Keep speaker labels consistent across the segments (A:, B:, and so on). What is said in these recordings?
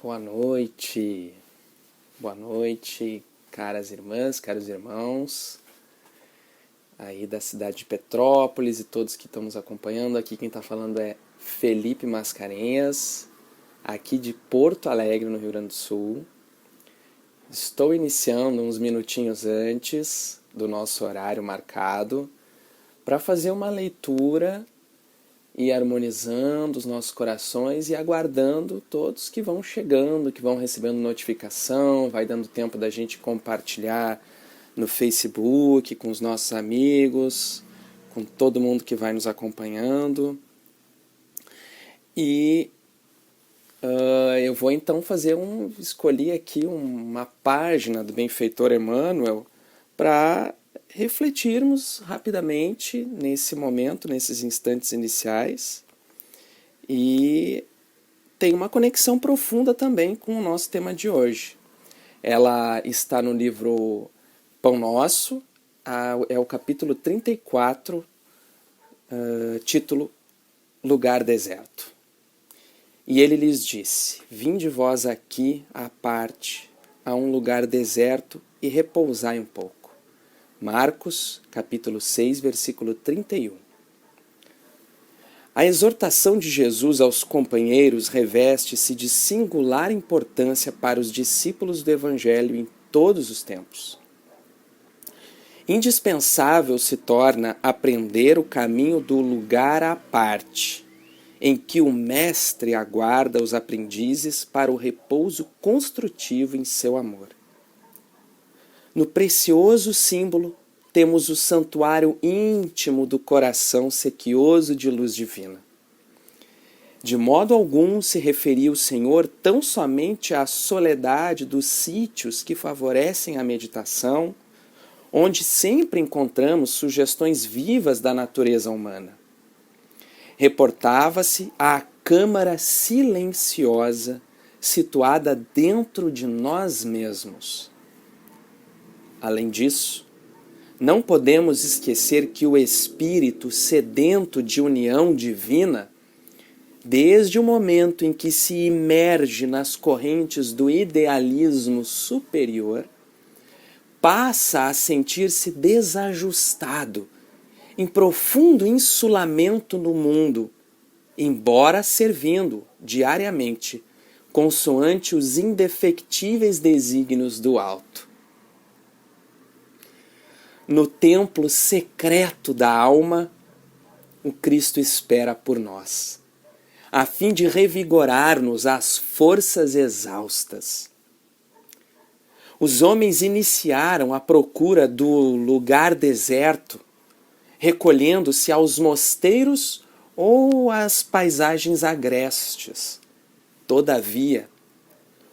A: Boa noite, caras irmãs, caros irmãos, aí da cidade de Petrópolis e todos que estão nos acompanhando. Aqui quem está falando é Felipe Mascarenhas, aqui de Porto Alegre, no Rio Grande do Sul. Estou iniciando uns minutinhos antes do nosso horário marcado para fazer uma leitura e harmonizando os nossos corações e aguardando todos que vão chegando, que vão recebendo notificação, vai dando tempo da gente compartilhar no Facebook, com os nossos amigos, com todo mundo que vai nos acompanhando. E eu vou então escolhi aqui uma página do Benfeitor Emmanuel para refletirmos rapidamente nesse momento, nesses instantes iniciais, e tem uma conexão profunda também com o nosso tema de hoje. Ela está no livro Pão Nosso, é o capítulo 34, título Lugar Deserto. E ele lhes disse: vinde vós aqui à parte, a um lugar deserto, e repousai um pouco. Marcos, capítulo 6, versículo 31. A exortação de Jesus aos companheiros reveste-se de singular importância para os discípulos do Evangelho em todos os tempos. Indispensável se torna aprender o caminho do lugar à parte, em que o Mestre aguarda os aprendizes para o repouso construtivo em seu amor. No precioso símbolo, temos o santuário íntimo do coração sequioso de luz divina. De modo algum se referia o Senhor tão somente à soledade dos sítios que favorecem a meditação, onde sempre encontramos sugestões vivas da natureza humana. Reportava-se à câmara silenciosa situada dentro de nós mesmos. Além disso, não podemos esquecer que o espírito sedento de união divina, desde o momento em que se imerge nas correntes do idealismo superior, passa a sentir-se desajustado, em profundo insulamento no mundo, embora servindo diariamente, consoante os indefectíveis desígnios do alto. No templo secreto da alma, o Cristo espera por nós, a fim de revigorar-nos as forças exaustas. Os homens iniciaram a procura do lugar deserto, recolhendo-se aos mosteiros ou às paisagens agrestes. Todavia,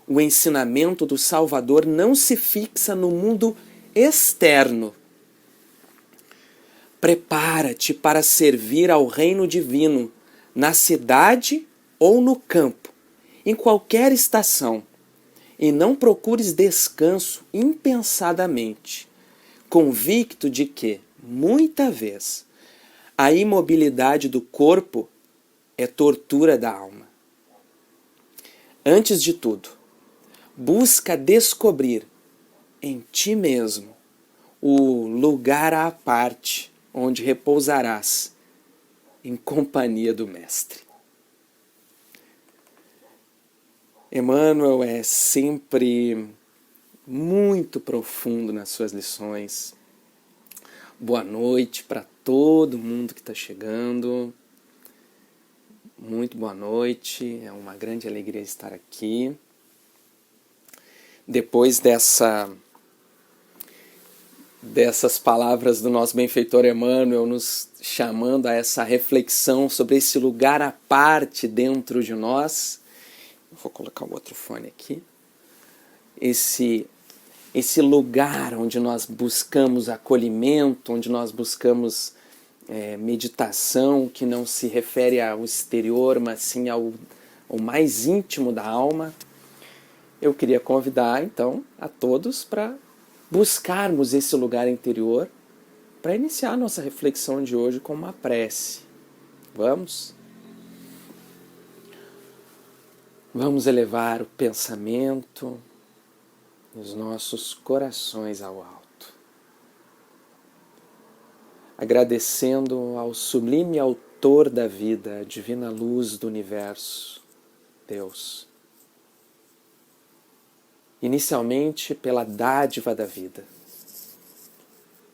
A: o ensinamento do Salvador não se fixa no mundo externo. Prepara-te para servir ao reino divino, na cidade ou no campo, em qualquer estação, e não procures descanso impensadamente, convicto de que, muita vez, a imobilidade do corpo é tortura da alma. Antes de tudo, busca descobrir em ti mesmo o lugar à parte, onde repousarás em companhia do Mestre. Emmanuel é sempre muito profundo nas suas lições. Boa noite para todo mundo que está chegando. Muito boa noite, é uma grande alegria estar aqui. Depois dessas palavras do nosso benfeitor Emmanuel nos chamando a essa reflexão sobre esse lugar à parte dentro de nós. Vou colocar o outro fone aqui. Esse lugar onde nós buscamos acolhimento, onde nós buscamos meditação, que não se refere ao exterior, mas sim ao mais íntimo da alma. Eu queria convidar, então, a todos para buscarmos esse lugar interior para iniciar a nossa reflexão de hoje com uma prece. Vamos? Vamos elevar o pensamento e os nossos corações ao alto, agradecendo ao sublime autor da vida, a divina luz do universo, Deus. Inicialmente pela dádiva da vida.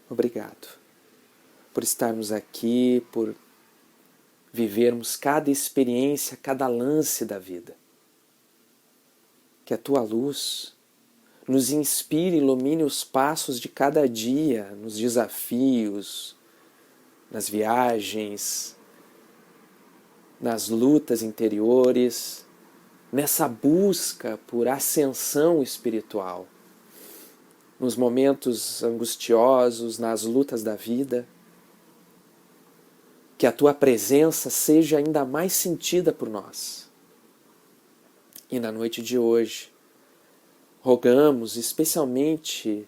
A: Obrigado por estarmos aqui, por vivermos cada experiência, cada lance da vida. Que a Tua luz nos inspire e ilumine os passos de cada dia, nos desafios, nas viagens, nas lutas interiores, nessa busca por ascensão espiritual, nos momentos angustiosos, nas lutas da vida. Que a Tua presença seja ainda mais sentida por nós. E na noite de hoje, rogamos especialmente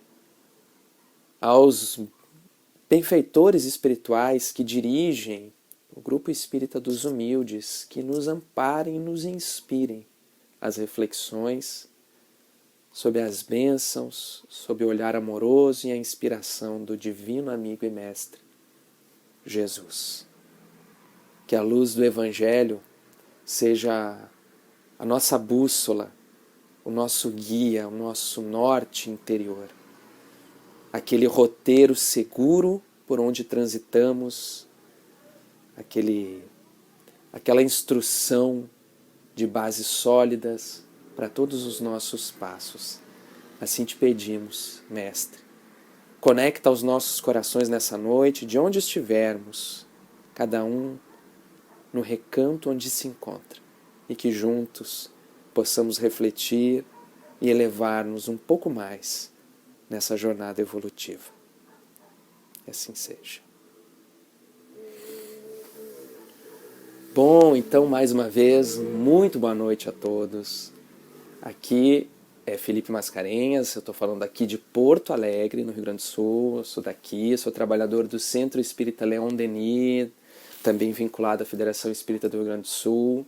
A: aos benfeitores espirituais que dirigem o Grupo Espírita dos Humildes, que nos amparem e nos inspirem as reflexões sobre as bênçãos, sob o olhar amoroso e a inspiração do Divino Amigo e Mestre, Jesus. Que a luz do Evangelho seja a nossa bússola, o nosso guia, o nosso norte interior. Aquele roteiro seguro por onde transitamos, aquela instrução de bases sólidas para todos os nossos passos. Assim te pedimos, Mestre. Conecta os nossos corações nessa noite, de onde estivermos, cada um no recanto onde se encontra, e que juntos possamos refletir e elevar-nos um pouco mais nessa jornada evolutiva. E assim seja. Bom, então mais uma vez, muito boa noite a todos. Aqui é Felipe Mascarenhas, eu estou falando aqui de Porto Alegre, no Rio Grande do Sul. Eu sou daqui, sou trabalhador do Centro Espírita Leon Denis, também vinculado à Federação Espírita do Rio Grande do Sul.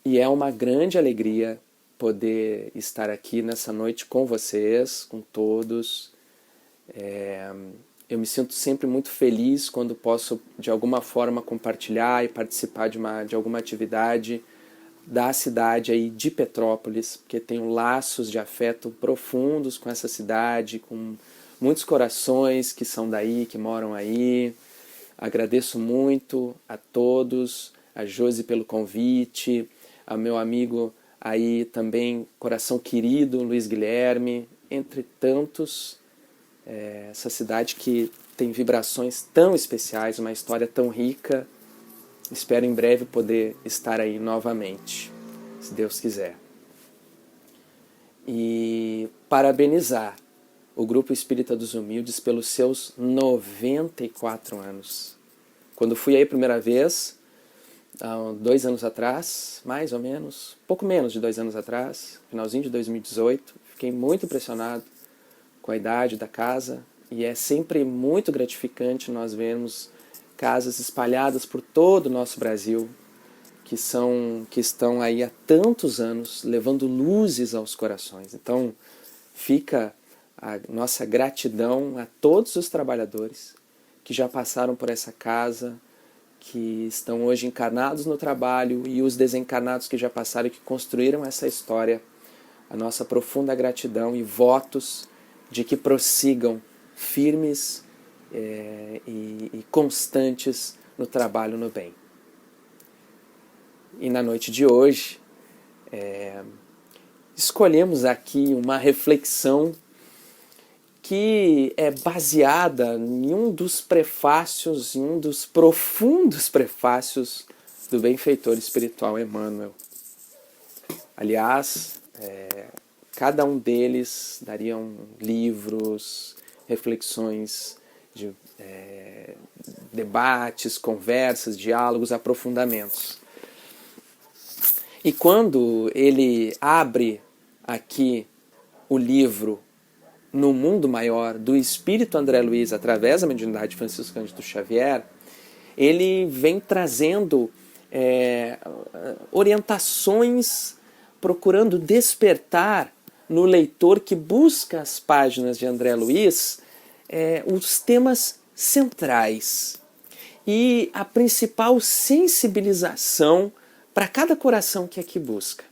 A: E é uma grande alegria poder estar aqui nessa noite com vocês, com todos. Eu me sinto sempre muito feliz quando posso, de alguma forma, compartilhar e participar de alguma atividade da cidade aí de Petrópolis, porque tenho laços de afeto profundos com essa cidade, com muitos corações que são daí, que moram aí. Agradeço muito a todos, a Josi pelo convite, ao meu amigo aí também, coração querido, Luiz Guilherme, entre tantos. Essa cidade que tem vibrações tão especiais, uma história tão rica. Espero em breve poder estar aí novamente, se Deus quiser. E parabenizar o Grupo Espírita dos Humildes pelos seus 94 anos. Quando fui aí a primeira vez, há 2 anos atrás, mais ou menos, pouco menos de 2 anos atrás, finalzinho de 2018, fiquei muito impressionado com a idade da casa, e é sempre muito gratificante nós vermos casas espalhadas por todo o nosso Brasil, que estão aí há tantos anos levando luzes aos corações. Então fica a nossa gratidão a todos os trabalhadores que já passaram por essa casa, que estão hoje encarnados no trabalho, e os desencarnados que já passaram e que construíram essa história. A nossa profunda gratidão e votos de que prossigam firmes e constantes no trabalho no bem. E na noite de hoje, escolhemos aqui uma reflexão que é baseada em um dos prefácios, em um dos profundos prefácios do benfeitor espiritual Emmanuel. Aliás, cada um deles dariam livros, reflexões, debates, conversas, diálogos, aprofundamentos. E quando ele abre aqui o livro No Mundo Maior, do Espírito André Luiz, através da mediunidade de Francisco Cândido Xavier, ele vem trazendo orientações procurando despertar no leitor que busca as páginas de André Luiz os temas centrais e a principal sensibilização para cada coração que aqui busca.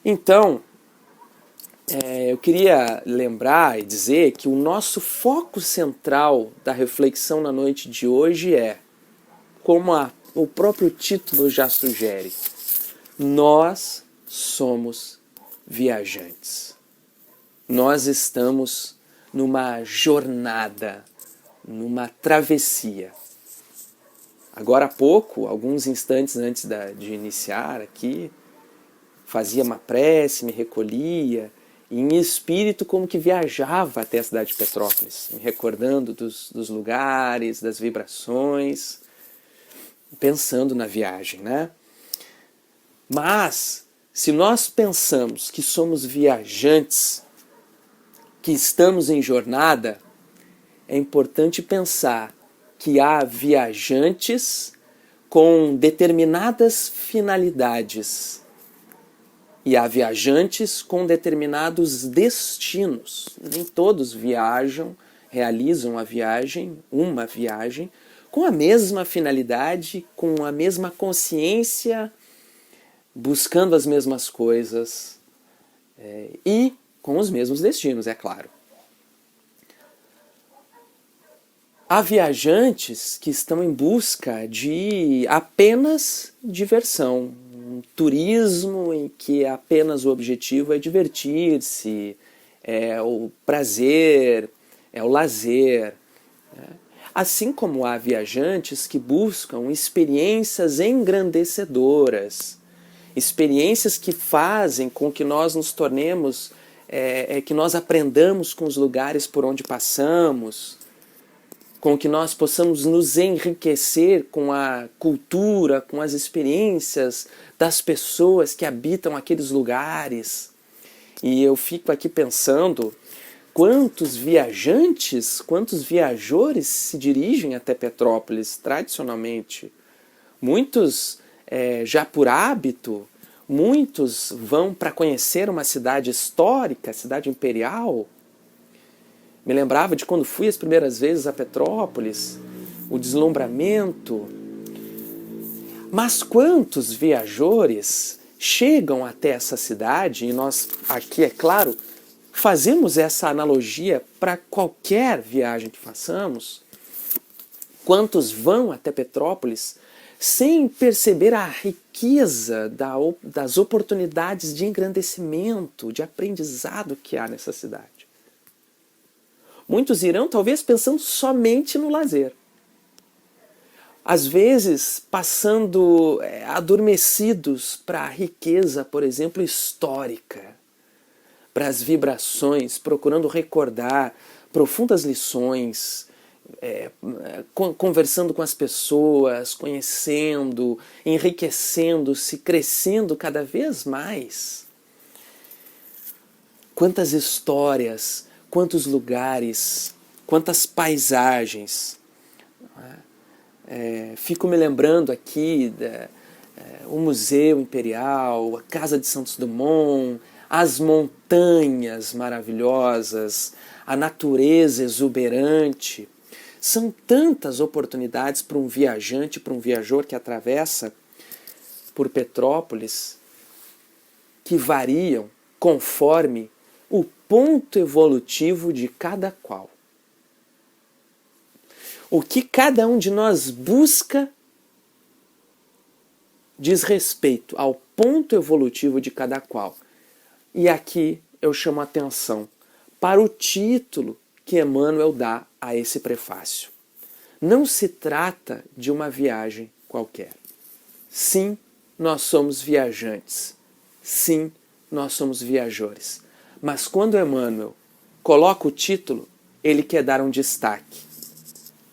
A: Então, eu queria lembrar e dizer que o nosso foco central da reflexão na noite de hoje é, como o próprio título já sugere, nós somos viajantes. Nós estamos numa jornada, numa travessia. Agora há pouco, alguns instantes antes de iniciar aqui, fazia uma prece, me recolhia, e em espírito como que viajava até a cidade de Petrópolis, me recordando dos lugares, das vibrações, pensando na viagem, né? Mas, se nós pensamos que somos viajantes, que estamos em jornada, é importante pensar que há viajantes com determinadas finalidades e há viajantes com determinados destinos. Nem todos viajam, realizam uma viagem, com a mesma finalidade, com a mesma consciência, buscando as mesmas coisas e com os mesmos destinos, é claro. Há viajantes que estão em busca de apenas diversão, um turismo em que apenas o objetivo é divertir-se, é o prazer, é o lazer. Assim como há viajantes que buscam experiências engrandecedoras, experiências que fazem com que nós nos tornemos, que nós aprendamos com os lugares por onde passamos, com que nós possamos nos enriquecer com a cultura, com as experiências das pessoas que habitam aqueles lugares. E eu fico aqui pensando quantos viajantes, quantos viajores se dirigem até Petrópolis tradicionalmente. Muitos já por hábito, muitos vão para conhecer uma cidade histórica, cidade imperial. Me lembrava de quando fui as primeiras vezes a Petrópolis, o deslumbramento. Mas quantos viajores chegam até essa cidade, e nós aqui, é claro, fazemos essa analogia para qualquer viagem que façamos, quantos vão até Petrópolis sem perceber a riqueza das oportunidades de engrandecimento, de aprendizado que há nessa cidade. Muitos irão talvez pensando somente no lazer. Às vezes passando adormecidos para a riqueza, por exemplo, histórica, para as vibrações, procurando recordar profundas lições, conversando com as pessoas, conhecendo, enriquecendo-se, crescendo cada vez mais. Quantas histórias, quantos lugares, quantas paisagens. Fico me lembrando aqui o Museu Imperial, a Casa de Santos Dumont, as montanhas maravilhosas, a natureza exuberante. São tantas oportunidades para um viajante, para um viajor que atravessa por Petrópolis, que variam conforme o ponto evolutivo de cada qual. O que cada um de nós busca diz respeito ao ponto evolutivo de cada qual. E aqui eu chamo a atenção para o título que Emmanuel dá a esse prefácio. Não se trata de uma viagem qualquer. Sim, nós somos viajantes. Sim, nós somos viajores. Mas quando Emmanuel coloca o título, ele quer dar um destaque.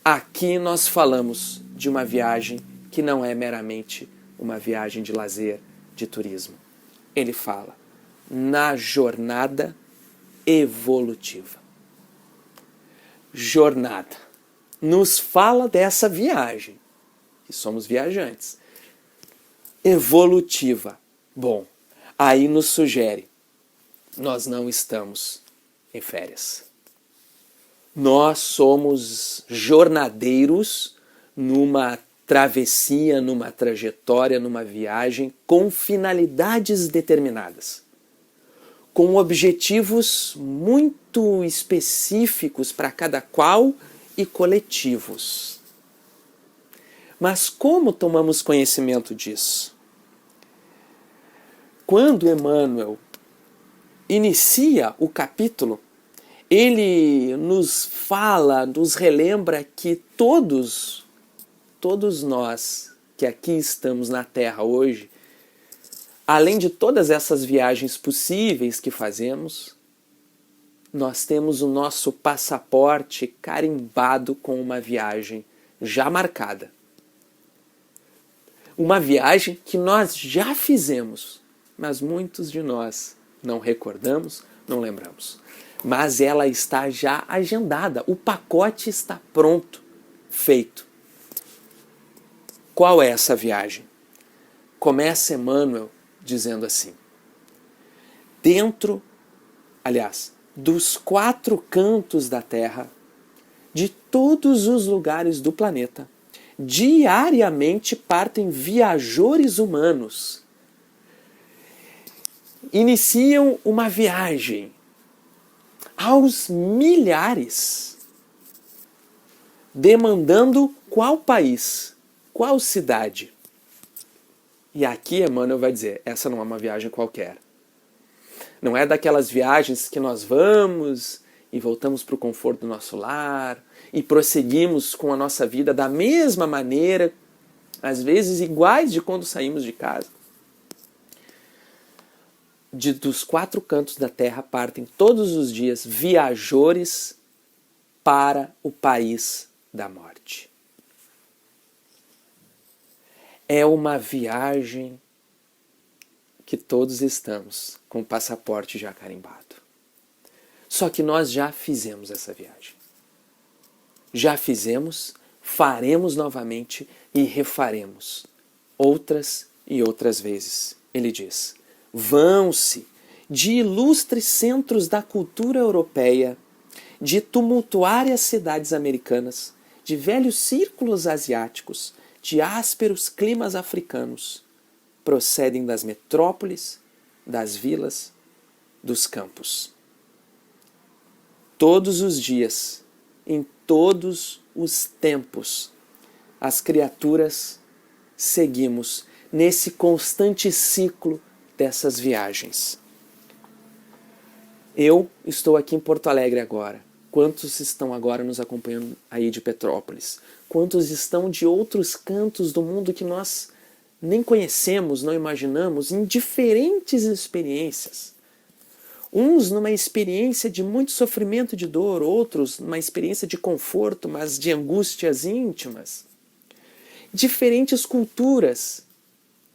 A: Aqui nós falamos de uma viagem que não é meramente uma viagem de lazer, de turismo. Ele fala na jornada evolutiva. Jornada. Nos fala dessa viagem, que somos viajantes. Evolutiva. Bom, aí nos sugere, nós não estamos em férias. Nós somos jornadeiros numa travessia, numa trajetória, numa viagem com finalidades determinadas, com objetivos muito específicos para cada qual e coletivos. Mas como tomamos conhecimento disso? Quando Emmanuel inicia o capítulo, ele nos fala, nos relembra que todos nós que aqui estamos na Terra hoje, além de todas essas viagens possíveis que fazemos, nós temos o nosso passaporte carimbado com uma viagem já marcada. Uma viagem que nós já fizemos, mas muitos de nós não recordamos, não lembramos. Mas ela está já agendada, o pacote está pronto, feito. Qual é essa viagem? Começa Emmanuel dizendo assim: dos 4 cantos da Terra, de todos os lugares do planeta, diariamente partem viajores humanos. Iniciam uma viagem aos milhares, demandando qual país, qual cidade. E aqui Emmanuel vai dizer, essa não é uma viagem qualquer. Não é daquelas viagens que nós vamos e voltamos para o conforto do nosso lar e prosseguimos com a nossa vida da mesma maneira, às vezes iguais de quando saímos de casa. Dos 4 cantos da Terra partem todos os dias viajores para o país da morte. É uma viagem que todos estamos com o passaporte já carimbado. Só que nós já fizemos essa viagem. Já fizemos, faremos novamente e refaremos outras e outras vezes. Ele diz: vão-se de ilustres centros da cultura europeia, de tumultuárias cidades americanas, de velhos círculos asiáticos, de ásperos climas africanos, procedem das metrópoles, das vilas, dos campos. Todos os dias, em todos os tempos, as criaturas seguimos nesse constante ciclo dessas viagens. Eu estou aqui em Porto Alegre agora. Quantos estão agora nos acompanhando aí de Petrópolis? Quantos estão de outros cantos do mundo que nós nem conhecemos, não imaginamos, em diferentes experiências? Uns numa experiência de muito sofrimento e de dor, outros numa experiência de conforto, mas de angústias íntimas. Diferentes culturas,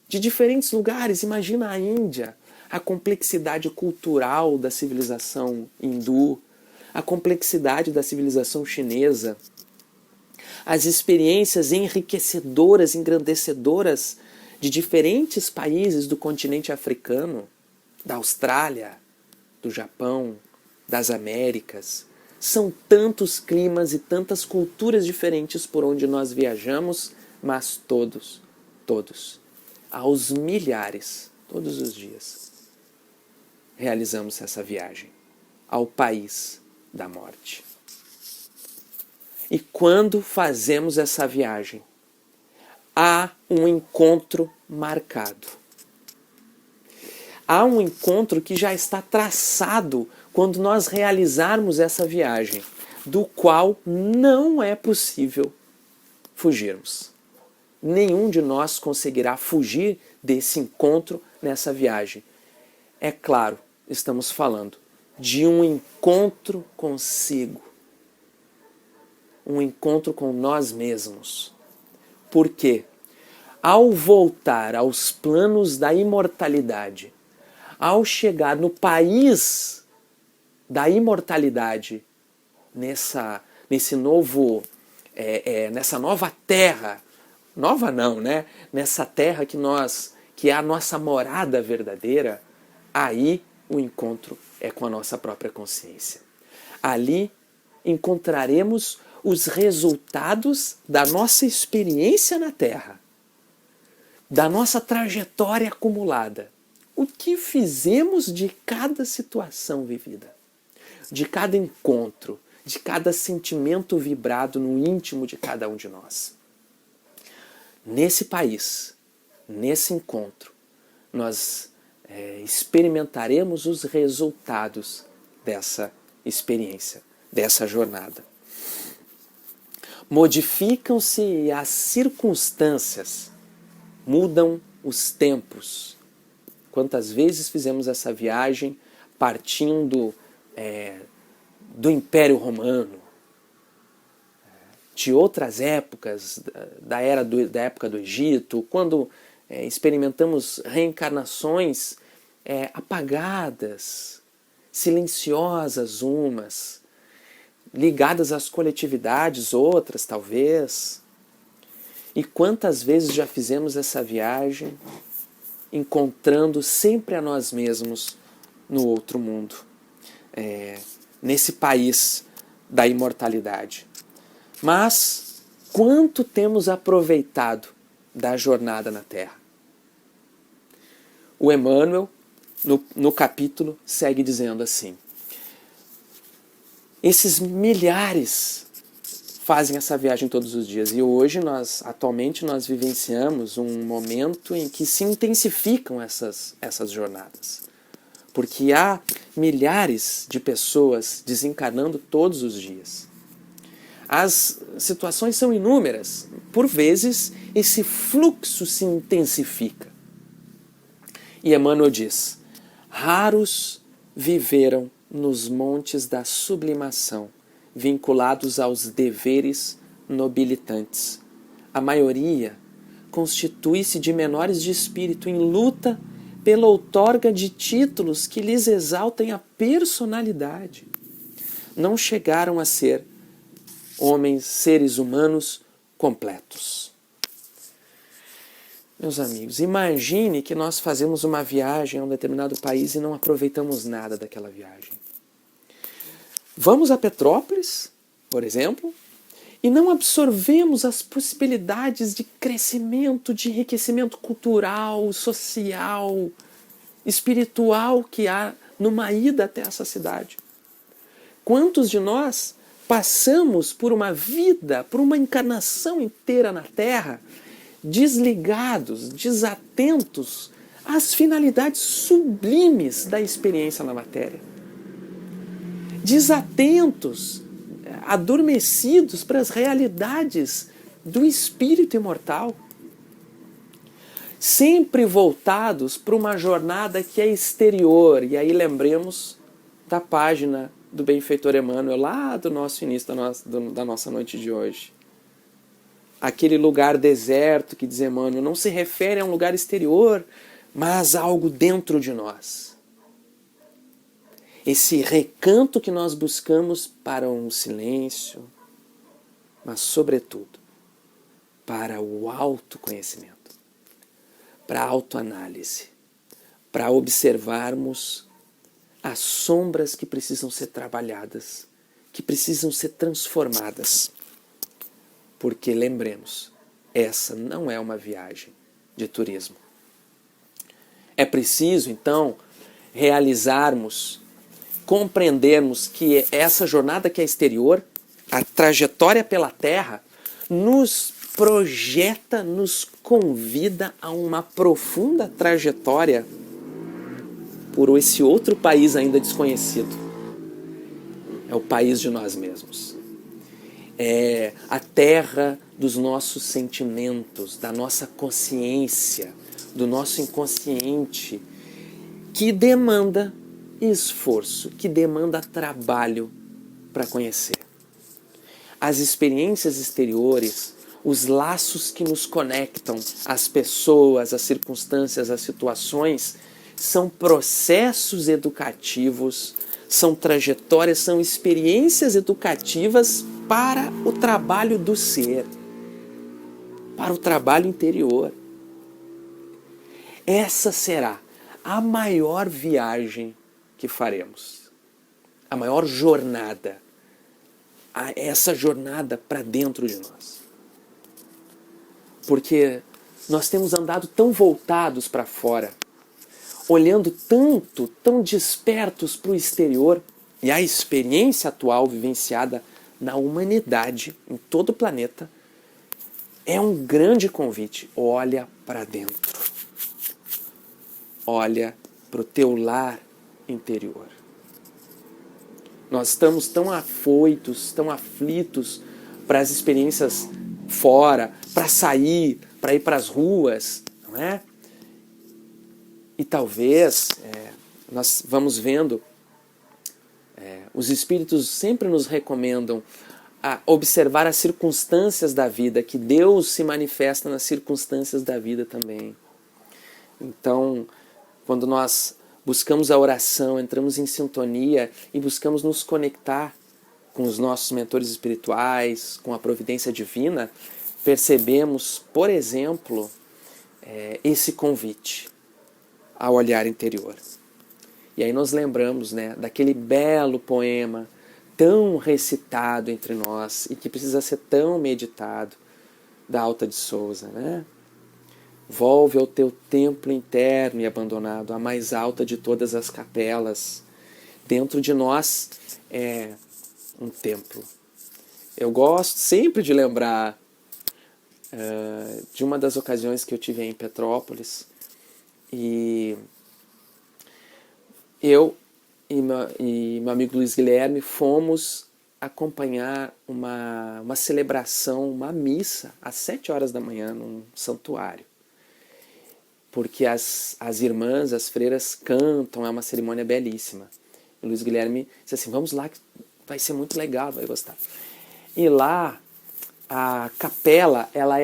A: de diferentes lugares. Imagina a Índia, a complexidade cultural da civilização hindu, a complexidade da civilização chinesa, as experiências enriquecedoras, engrandecedoras de diferentes países do continente africano, da Austrália, do Japão, das Américas. São tantos climas e tantas culturas diferentes por onde nós viajamos, mas todos, aos milhares, todos os dias, realizamos essa viagem ao país da morte. E quando fazemos essa viagem, há um encontro marcado. Há um encontro que já está traçado quando nós realizarmos essa viagem, do qual não é possível fugirmos. Nenhum de nós conseguirá fugir desse encontro nessa viagem. É claro, estamos falando de um encontro consigo. Um encontro com nós mesmos. Por quê? Ao voltar aos planos da imortalidade, ao chegar no país da imortalidade, nessa nova terra, nova não, né? Nessa terra que que é a nossa morada verdadeira, aí o encontro é com a nossa própria consciência. Ali encontraremos os resultados da nossa experiência na Terra, da nossa trajetória acumulada. O que fizemos de cada situação vivida, de cada encontro, de cada sentimento vibrado no íntimo de cada um de nós. Nesse país, nesse encontro, nós experimentaremos os resultados dessa experiência, dessa jornada. Modificam-se as circunstâncias, mudam os tempos. Quantas vezes fizemos essa viagem partindo do Império Romano, de outras épocas, da época do Egito, quando experimentamos reencarnações apagadas, silenciosas umas, ligadas às coletividades, outras talvez. E quantas vezes já fizemos essa viagem encontrando sempre a nós mesmos no outro mundo, nesse país da imortalidade. Mas quanto temos aproveitado da jornada na Terra? O Emmanuel, no capítulo, segue dizendo assim: esses milhares fazem essa viagem todos os dias, e hoje atualmente nós vivenciamos um momento em que se intensificam essas jornadas, porque há milhares de pessoas desencarnando todos os dias. As situações são inúmeras, por vezes esse fluxo se intensifica. E Emmanuel diz: raros viveram nos montes da sublimação, vinculados aos deveres nobilitantes. A maioria constitui-se de menores de espírito em luta pela outorga de títulos que lhes exaltem a personalidade. Não chegaram a ser seres humanos completos. Meus amigos, imagine que nós fazemos uma viagem a um determinado país e não aproveitamos nada daquela viagem. Vamos a Petrópolis, por exemplo, e não absorvemos as possibilidades de crescimento, de enriquecimento cultural, social, espiritual que há numa ida até essa cidade. Quantos de nós passamos por uma vida, por uma encarnação inteira na Terra, desligados, desatentos às finalidades sublimes da experiência na matéria? Desatentos, adormecidos para as realidades do espírito imortal. Sempre voltados para uma jornada que é exterior. E aí lembremos da página do benfeitor Emmanuel, lá do nosso início da nossa noite de hoje. Aquele lugar deserto que diz Emmanuel não se refere a um lugar exterior, mas a algo dentro de nós. Esse recanto que nós buscamos para um silêncio, mas sobretudo para o autoconhecimento, para a autoanálise, para observarmos as sombras que precisam ser trabalhadas, que precisam ser transformadas. Porque, lembremos, essa não é uma viagem de turismo. É preciso, então, compreendermos que essa jornada que é exterior, a trajetória pela Terra, nos projeta, nos convida a uma profunda trajetória por esse outro país ainda desconhecido. É o país de nós mesmos. É a terra dos nossos sentimentos, da nossa consciência, do nosso inconsciente, que demanda esforço, que demanda trabalho para conhecer. As experiências exteriores, os laços que nos conectam às pessoas, às circunstâncias, às situações, são processos educativos, são trajetórias, são experiências educativas para o trabalho do ser, para o trabalho interior. essa será a maior viagem que faremos. A maior jornada. Essa jornada para dentro de nós. Porque nós temos andado tão voltados para fora, olhando tanto, tão despertos para o exterior, e a experiência atual vivenciada na humanidade, em todo o planeta, é um grande convite. Olha para dentro. Olha para o teu lar interior. Nós estamos tão afoitos, tão aflitos para as experiências fora, para sair, para ir para as ruas, não é? E talvez nós vamos vendo, os espíritos sempre nos recomendam a observar as circunstâncias da vida, que Deus se manifesta nas circunstâncias da vida também. Então, quando nós buscamos a oração, entramos em sintonia e buscamos nos conectar com os nossos mentores espirituais, com a providência divina, percebemos, por exemplo, esse convite ao olhar interior. E aí nós lembramos, daquele belo poema tão recitado entre nós e que precisa ser tão meditado, da Alta de Souza, Volve ao teu templo interno e abandonado, a mais alta de todas as capelas. Dentro de nós é um templo. Eu gosto sempre de lembrar de uma das ocasiões que eu tive em Petrópolis, e eu e meu amigo Luiz Guilherme fomos acompanhar uma celebração, uma missa, às 7 horas da manhã, num santuário. Porque as irmãs, as freiras cantam, é uma cerimônia belíssima. E o Luiz Guilherme disse assim, vamos lá que vai ser muito legal, vai gostar. E lá, a capela, ela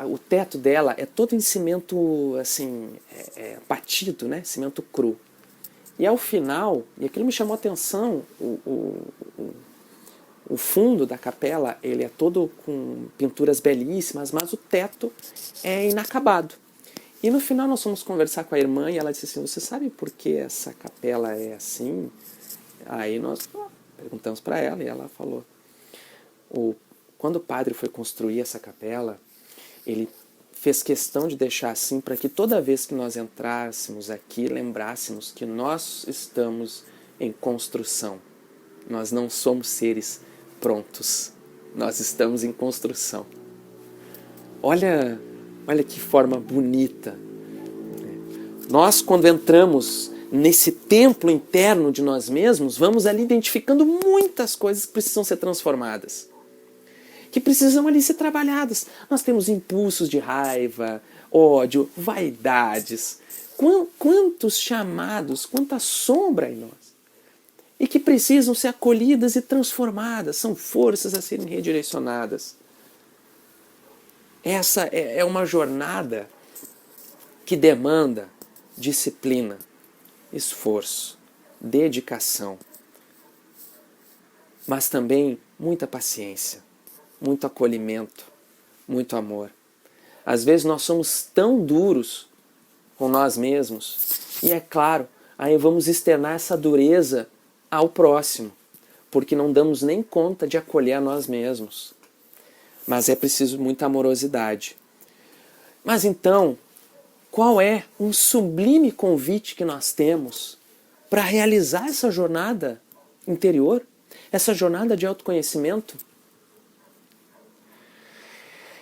A: o teto dela é todo em cimento, assim, batido, cimento cru. E ao final, e aquilo me chamou a atenção, o fundo da capela, ele é todo com pinturas belíssimas, mas o teto é inacabado. E no final nós fomos conversar com a irmã e ela disse assim, você sabe por que essa capela é assim? Aí nós perguntamos para ela e ela falou, quando o padre foi construir essa capela, ele fez questão de deixar assim para que toda vez que nós entrássemos aqui, lembrássemos que nós estamos em construção. Nós não somos seres prontos. Nós estamos em construção. Olha que forma bonita. Nós, quando entramos nesse templo interno de nós mesmos, vamos ali identificando muitas coisas que precisam ser transformadas, que precisam ali ser trabalhadas. Nós temos impulsos de raiva, ódio, vaidades, quantos chamados, quanta sombra em nós, e que precisam ser acolhidas e transformadas, são forças a serem redirecionadas. Essa é uma jornada que demanda disciplina, esforço, dedicação, mas também muita paciência, muito acolhimento, muito amor. Às vezes nós somos tão duros com nós mesmos, e é claro, aí vamos externar essa dureza ao próximo, porque não damos nem conta de acolher a nós mesmos. Mas é preciso muita amorosidade. Mas então, qual é um sublime convite que nós temos para realizar essa jornada interior, essa jornada de autoconhecimento?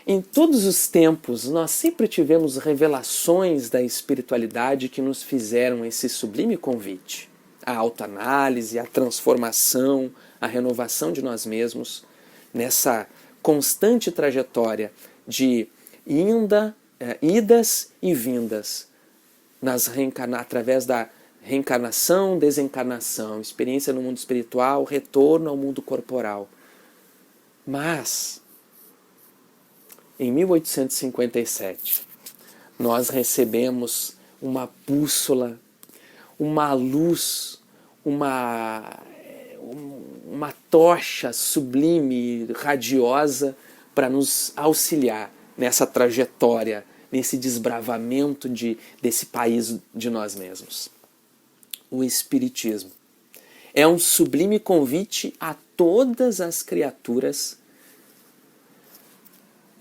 A: Em todos os tempos, nós sempre tivemos revelações da espiritualidade que nos fizeram esse sublime convite. A autoanálise, a transformação, a renovação de nós mesmos, nessa constante trajetória de idas e vindas, através da reencarnação, desencarnação, experiência no mundo espiritual, retorno ao mundo corporal. Mas, em 1857, nós recebemos uma bússola, uma luz, uma tocha sublime, radiosa, para nos auxiliar nessa trajetória nesse desbravamento desse país de nós mesmos? O Espiritismo é um sublime convite a todas as criaturas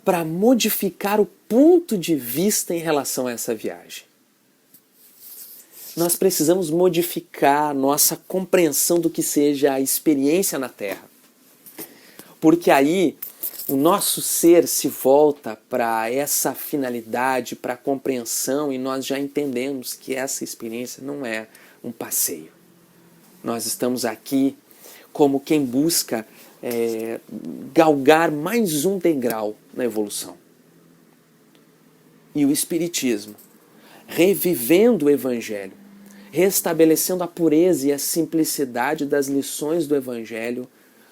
A: para modificar o ponto de vista em relação a essa viagem. Nós precisamos modificar nossa compreensão do que seja a experiência na Terra. Porque aí o nosso ser se volta para essa finalidade, para a compreensão, e nós já entendemos que essa experiência não é um passeio. Nós estamos aqui como quem busca galgar mais um degrau na evolução. E o Espiritismo, revivendo o Evangelho, restabelecendo a pureza e a simplicidade das lições do Evangelho,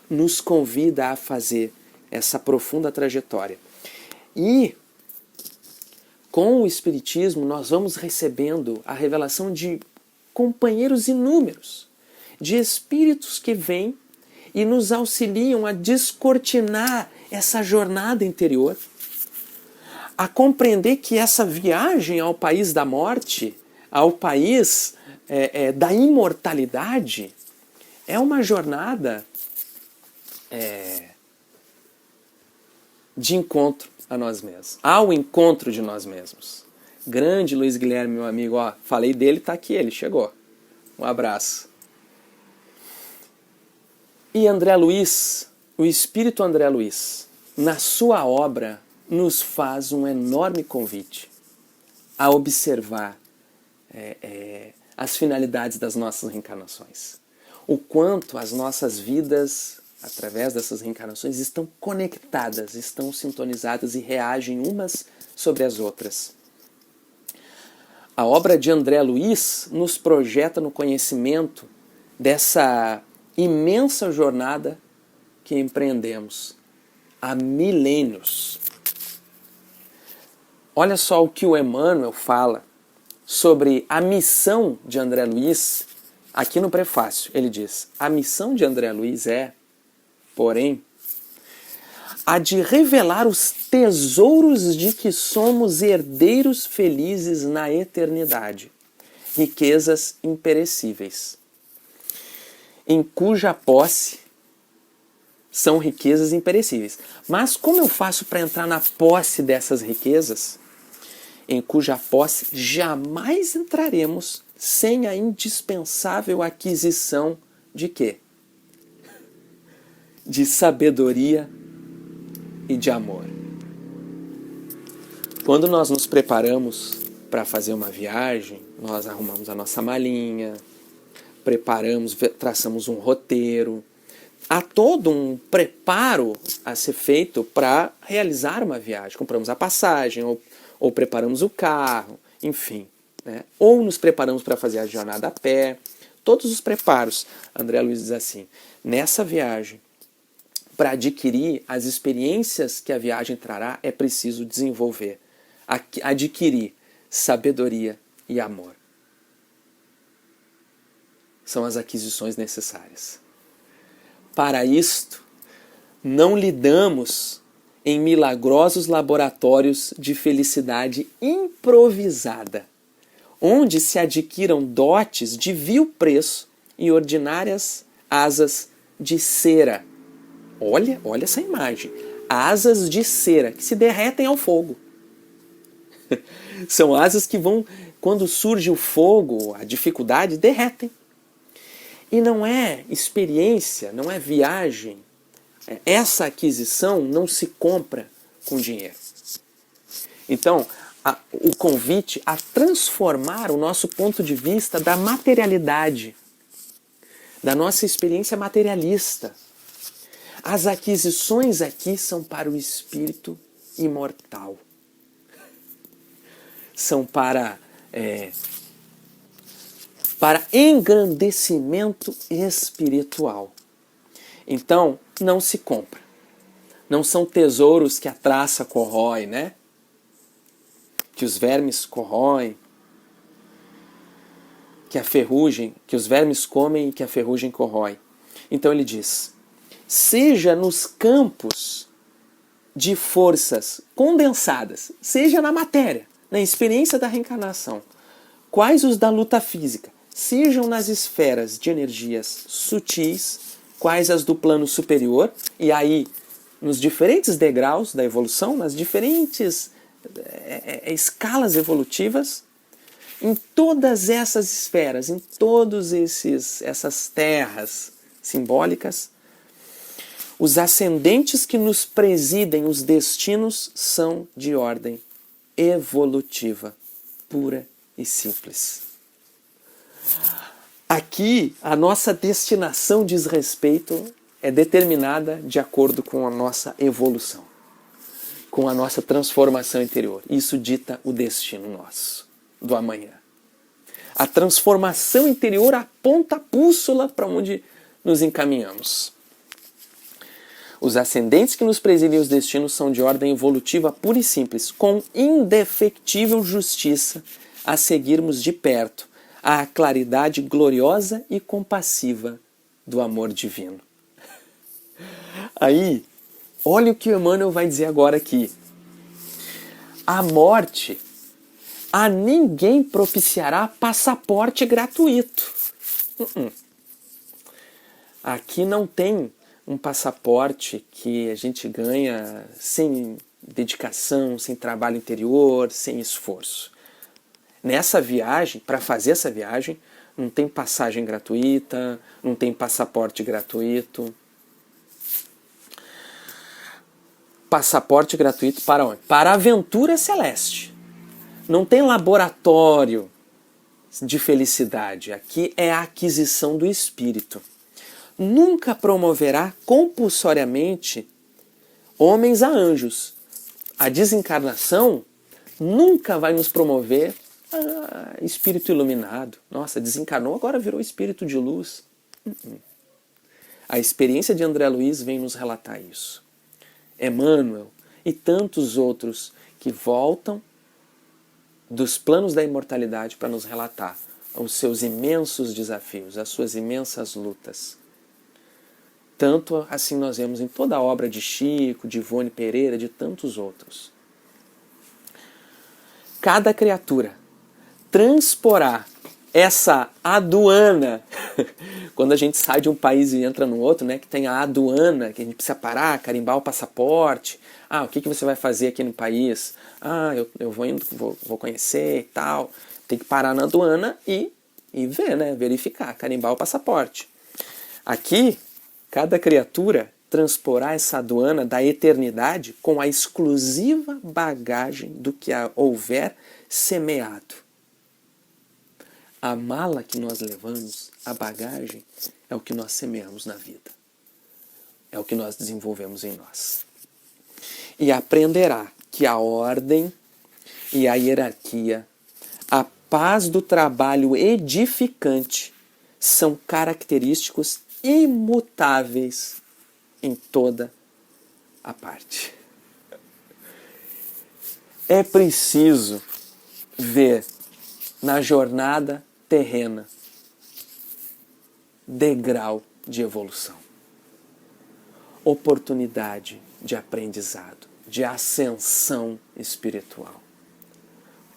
A: nos convida a fazer essa profunda trajetória. E com o Espiritismo nós vamos recebendo a revelação de companheiros inúmeros, de espíritos que vêm e nos auxiliam a descortinar essa jornada interior, a compreender que essa viagem ao país da morte, ao país da imortalidade, é uma jornada de encontro a nós mesmos, ao encontro de nós mesmos. Grande Luiz Guilherme, meu amigo, ó, falei dele, tá aqui, ele chegou. Um abraço. E André Luiz, o Espírito André Luiz, na sua obra, nos faz um enorme convite a observar as finalidades das nossas reencarnações. O quanto as nossas vidas, através dessas reencarnações, estão conectadas, estão sintonizadas e reagem umas sobre as outras. A obra de André Luiz nos projeta no conhecimento dessa imensa jornada que empreendemos há milênios. Olha só o que o Emmanuel fala sobre a missão de André Luiz, aqui no prefácio. Ele diz: a missão de André Luiz é, porém, a de revelar os tesouros de que somos herdeiros felizes na eternidade, riquezas imperecíveis, em cuja posse são riquezas imperecíveis. Mas como eu faço para entrar na posse dessas riquezas, em cuja posse jamais entraremos sem a indispensável aquisição de quê? De sabedoria e de amor. Quando nós nos preparamos para fazer uma viagem, nós arrumamos a nossa malinha, preparamos, traçamos um roteiro. Há todo um preparo a ser feito para realizar uma viagem. Compramos a passagem, ou preparamos o carro, enfim. Né? Ou nos preparamos para fazer a jornada a pé. Todos os preparos. André Luiz diz assim: nessa viagem, para adquirir as experiências que a viagem trará, é preciso desenvolver, adquirir sabedoria e amor. São as aquisições necessárias. Para isto, não lidamos em milagrosos laboratórios de felicidade improvisada, onde se adquiram dotes de vil preço e ordinárias asas de cera. Olha essa imagem. Asas de cera que se derretem ao fogo. São asas que vão, quando surge o fogo, a dificuldade, derretem. E não é experiência, não é viagem. Essa aquisição não se compra com dinheiro. Então, o convite a transformar o nosso ponto de vista da materialidade, da nossa experiência materialista. As aquisições aqui são para o espírito imortal. São para engrandecimento espiritual. Então, não se compra. Não são tesouros que a traça corrói, né? Que os vermes corroem, que os vermes comem e que a ferrugem corrói. Então ele diz: seja nos campos de forças condensadas, seja na matéria, na experiência da reencarnação, quais os da luta física, sejam nas esferas de energias sutis, quais as do plano superior, e aí nos diferentes degraus da evolução, nas diferentes escalas evolutivas, em todas essas esferas, em todas essas terras simbólicas, os ascendentes que nos presidem, os destinos, são de ordem evolutiva, pura e simples. Aqui, a nossa destinação diz respeito, é determinada de acordo com a nossa evolução, com a nossa transformação interior. Isso dita o destino nosso, do amanhã. A transformação interior aponta a bússola para onde nos encaminhamos. Os ascendentes que nos presidem os destinos são de ordem evolutiva pura e simples, com indefectível justiça a seguirmos de perto a claridade gloriosa e compassiva do amor divino. Aí, olha o que o Emmanuel vai dizer agora aqui. A morte a ninguém propiciará passaporte gratuito. Aqui não tem um passaporte que a gente ganha sem dedicação, sem trabalho interior, sem esforço. Nessa viagem, para fazer essa viagem, não tem passagem gratuita, não tem passaporte gratuito. Passaporte gratuito para onde? Para a aventura celeste. Não tem laboratório de felicidade. Aqui é a aquisição do espírito. Nunca promoverá compulsoriamente homens a anjos. A desencarnação nunca vai nos promover a espírito iluminado. Nossa, desencarnou, agora virou espírito de luz. A experiência de André Luiz vem nos relatar isso. Emmanuel e tantos outros que voltam dos planos da imortalidade para nos relatar os seus imensos desafios, as suas imensas lutas. Tanto assim nós vemos em toda a obra de Chico, de Ivone Pereira, de tantos outros. Cada criatura transporá essa aduana, quando a gente sai de um país e entra no outro, né, que tem a aduana, que a gente precisa parar, carimbar o passaporte. O que você vai fazer aqui no país? Eu vou conhecer e tal. Tem que parar na aduana e ver, né, verificar, carimbar o passaporte. Aqui, cada criatura transporá essa aduana da eternidade com a exclusiva bagagem do que houver semeado. A mala que nós levamos, a bagagem, é o que nós semeamos na vida. É o que nós desenvolvemos em nós. E aprenderá que a ordem e a hierarquia, a paz do trabalho edificante, são característicos imutáveis em toda a parte. É preciso ver na jornada terrena degrau de evolução, oportunidade de aprendizado, de ascensão espiritual.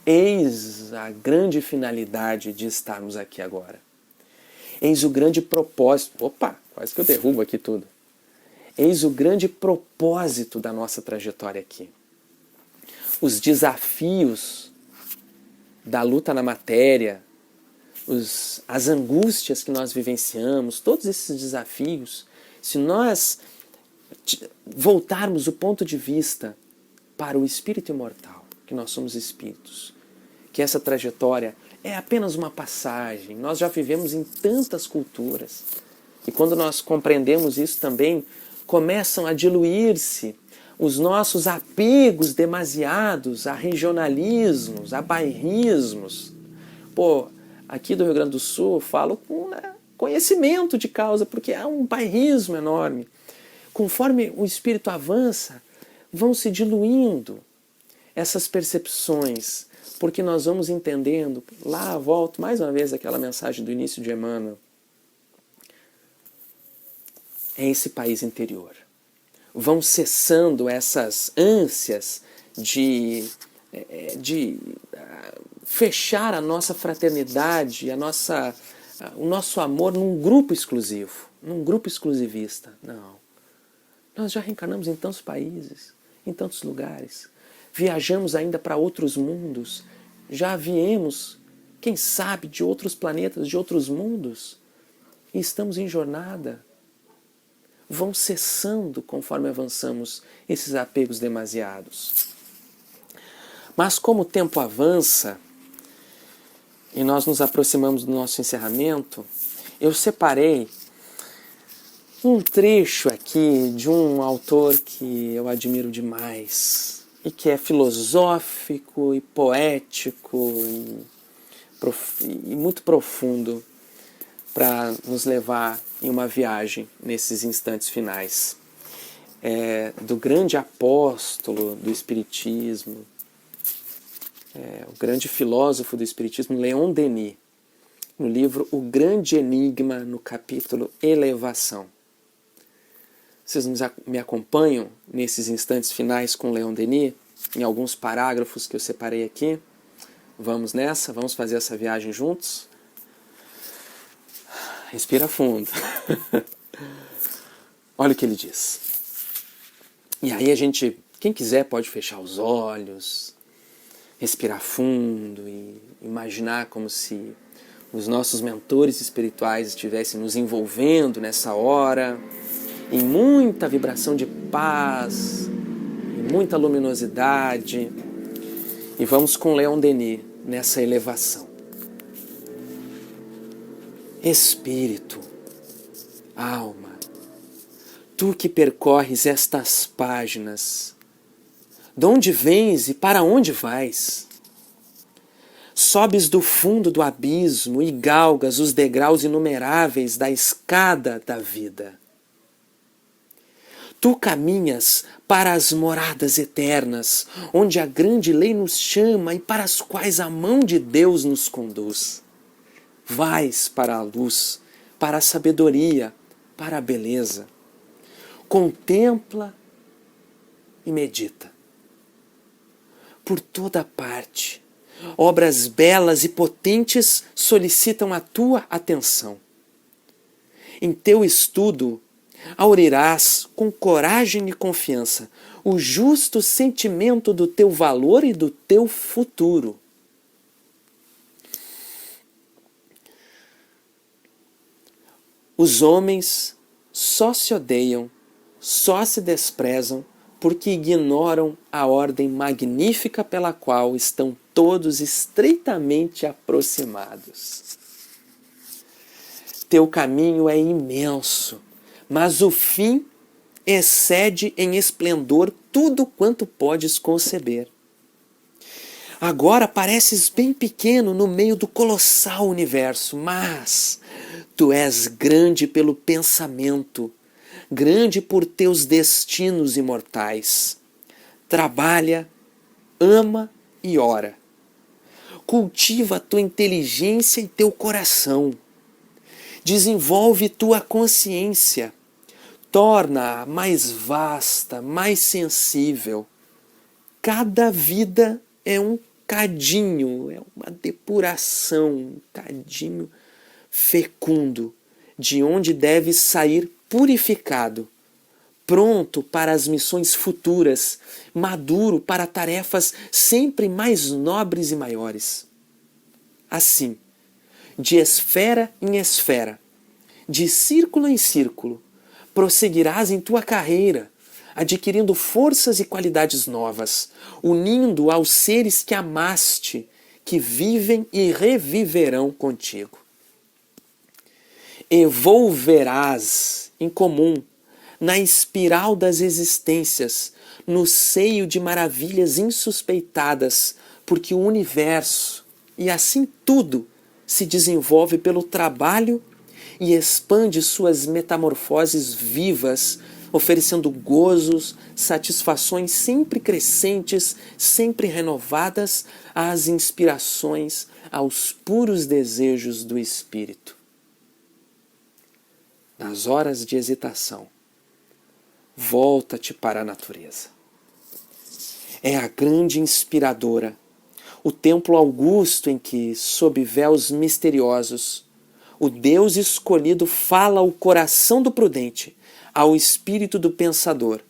A: Eis a grande finalidade de estarmos aqui agora. Eis o grande propósito. Opa, quase que eu derrubo aqui tudo. Eis o grande propósito da nossa trajetória aqui. Os desafios da luta na matéria, as angústias que nós vivenciamos, todos esses desafios, se nós voltarmos o ponto de vista para o espírito imortal, que nós somos espíritos, que essa trajetória é apenas uma passagem, nós já vivemos em tantas culturas, e quando nós compreendemos isso também, começam a diluir-se os nossos apegos demasiados a regionalismos, a bairrismos. Aqui do Rio Grande do Sul eu falo com conhecimento de causa, porque há um bairrismo enorme. Conforme o espírito avança, vão se diluindo essas percepções, porque nós vamos entendendo, lá volto mais uma vez àquela mensagem do início de Emmanuel, é esse país interior. Vão cessando essas ânsias de de fechar a nossa fraternidade, o nosso amor num grupo exclusivo, num grupo exclusivista. Não. Nós já reencarnamos em tantos países, em tantos lugares. Viajamos ainda para outros mundos. Já viemos, quem sabe, de outros planetas, de outros mundos. E estamos em jornada. Vão cessando conforme avançamos esses apegos demasiados. Mas como o tempo avança e nós nos aproximamos do nosso encerramento, eu separei um trecho aqui de um autor que eu admiro demais e que é filosófico e poético e muito profundo para nos levar em uma viagem nesses instantes finais. Do grande apóstolo do Espiritismo, o grande filósofo do Espiritismo, Leon Denis, no livro O Grande Enigma, no capítulo Elevação. Vocês me acompanham nesses instantes finais com Leon Denis, em alguns parágrafos que eu separei aqui. Vamos nessa? Vamos fazer essa viagem juntos? Respira fundo. Olha o que ele diz. E aí quem quiser pode fechar os olhos, respirar fundo e imaginar como se os nossos mentores espirituais estivessem nos envolvendo nessa hora, em muita vibração de paz, em muita luminosidade. E vamos com Leon Denis nessa elevação. Espírito, alma, tu que percorres estas páginas, de onde vens e para onde vais? Sobes do fundo do abismo e galgas os degraus inumeráveis da escada da vida. Tu caminhas para as moradas eternas, onde a grande lei nos chama e para as quais a mão de Deus nos conduz. Vais para a luz, para a sabedoria, para a beleza. Contempla e medita. Por toda parte, obras belas e potentes solicitam a tua atenção. Em teu estudo, aurirás com coragem e confiança o justo sentimento do teu valor e do teu futuro. Os homens só se odeiam, só se desprezam, porque ignoram a ordem magnífica pela qual estão todos estreitamente aproximados. Teu caminho é imenso, mas o fim excede em esplendor tudo quanto podes conceber. Agora pareces bem pequeno no meio do colossal universo, mas tu és grande pelo pensamento, grande por teus destinos imortais. Trabalha, ama e ora. Cultiva tua inteligência e teu coração. Desenvolve tua consciência. Torna-a mais vasta, mais sensível. Cada vida é um cadinho, é uma depuração, um cadinho fecundo, de onde deve sair purificado, pronto para as missões futuras, maduro para tarefas sempre mais nobres e maiores. Assim, de esfera em esfera, de círculo em círculo, prosseguirás em tua carreira, adquirindo forças e qualidades novas, unindo aos seres que amaste, que vivem e reviverão contigo. Evolverás em comum na espiral das existências, no seio de maravilhas insuspeitadas, porque o universo, e assim tudo, se desenvolve pelo trabalho e expande suas metamorfoses vivas, oferecendo gozos, satisfações sempre crescentes, sempre renovadas às inspirações, aos puros desejos do espírito. Nas horas de hesitação, volta-te para a natureza. é a grande inspiradora, o templo augusto em que, sob véus misteriosos, o Deus escolhido fala ao coração do prudente, ao espírito do pensador.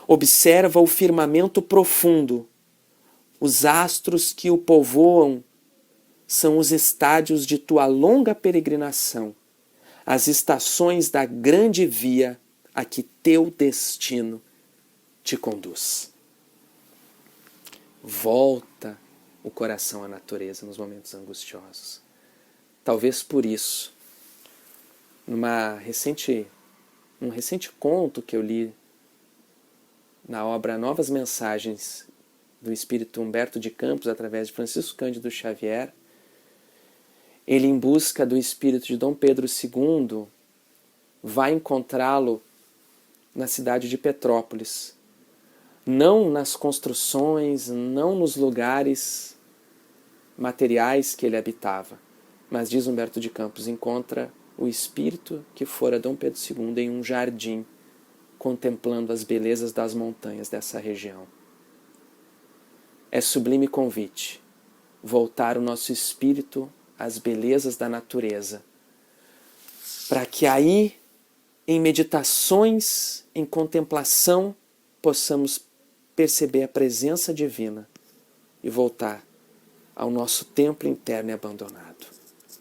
A: Observa o firmamento profundo, os astros que o povoam são os estádios de tua longa peregrinação, as estações da grande via a que teu destino te conduz. Volta o coração à natureza nos momentos angustiosos. Talvez por isso, num recente conto que eu li na obra Novas Mensagens do Espírito Humberto de Campos, através de Francisco Cândido Xavier, ele, em busca do espírito de Dom Pedro II, vai encontrá-lo na cidade de Petrópolis. Não nas construções, não nos lugares materiais que ele habitava, mas, diz Humberto de Campos, encontra o espírito que fora Dom Pedro II em um jardim, contemplando as belezas das montanhas dessa região. É sublime convite voltar o nosso espírito às belezas da natureza, para que aí, em meditações, em contemplação, possamos perceber a presença divina e voltar ao nosso templo interno e abandonado,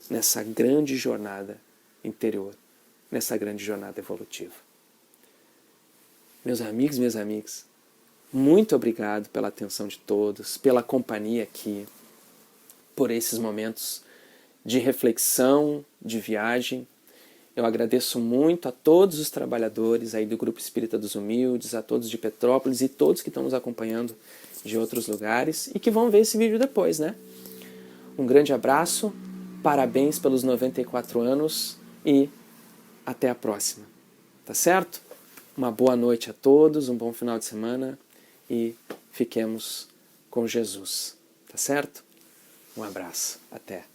A: nessa grande jornada interior, nessa grande jornada evolutiva. Meus amigos, minhas amigas, muito obrigado pela atenção de todos, pela companhia aqui, por esses momentos de reflexão, de viagem. Eu agradeço muito a todos os trabalhadores aí do Grupo Espírita dos Humildes, a todos de Petrópolis e todos que estão nos acompanhando de outros lugares e que vão ver esse vídeo depois, né? Um grande abraço, parabéns pelos 94 anos e até a próxima, tá certo? Uma boa noite a todos, um bom final de semana e fiquemos com Jesus, tá certo? Um abraço, até.